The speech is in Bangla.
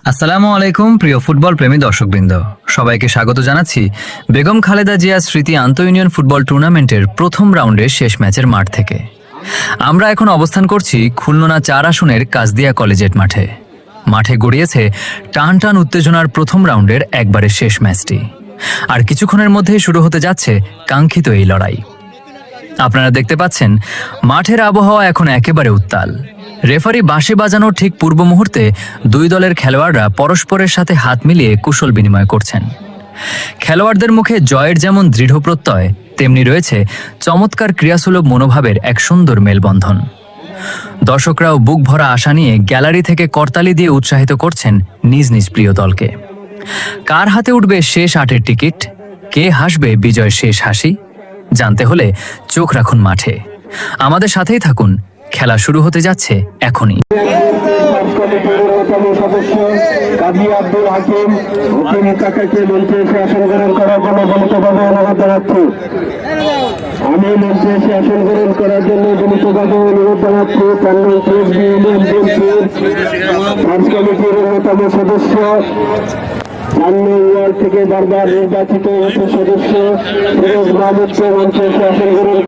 আসসালামু আলাইকুম প্রিয় ফুটবল প্রেমী দর্শকবৃন্দ, সবাইকে স্বাগত জানাচ্ছি বেগম খালেদা জিয়া স্মৃতি আন্তঃ ইউনিয়ন ফুটবল টুর্নামেন্টের প্রথম রাউন্ডের শেষ ম্যাচের মাঠ থেকে। আমরা এখন অবস্থান করছি খুলনা 4 আসনের কাজদিয়া কলেজিয়েট মাঠে। মাঠে গড়িয়েছে টান টান উত্তেজনার প্রথম রাউন্ডের একবারে শেষ ম্যাচটি, আর কিছুক্ষণের মধ্যেই শুরু হতে যাচ্ছে কাঙ্ক্ষিত এই লড়াই। আপনারা দেখতে পাচ্ছেন মাঠের আবহাওয়া এখন একেবারে উত্তাল। রেফারি বাঁশি বাজানোর ঠিক পূর্ব মুহূর্তে দুই দলের খেলোয়াড়রা পরস্পরের সাথে হাত মিলিয়ে কুশল বিনিময় করছেন। খেলোয়াড়দের মুখে জয়ের যেমন দৃঢ় প্রত্যয়, তেমনি রয়েছে চমৎকার ক্রিয়াসুলভ মনোভাবের এক সুন্দর মেলবন্ধন। দর্শকরাও বুক ভরা আশা নিয়ে গ্যালারি থেকে করতালি দিয়ে উৎসাহিত করছেন নিজ নিজ প্রিয় দলকে। কার হাতে উঠবে শেষ 8-এর টিকিট, কে হাসবে বিজয় শেষ হাসি, জানতে হলে চোখ রাখুন মাঠে। আমাদের সাথেই থাকুন, খেলা শুরু হতে যাচ্ছে এখনই। আমি মঞ্চে এসে আসন গ্রহণ করার জন্য বিনীতভাবে অনুরোধ জানাচ্ছি কার্য কমিটির অন্যতম সদস্য, ওয়ার্ড থেকে বারবার নির্বাচিত সদস্য ফিরোজ মাহমুদকে মঞ্চে এসে আসন গ্রহণ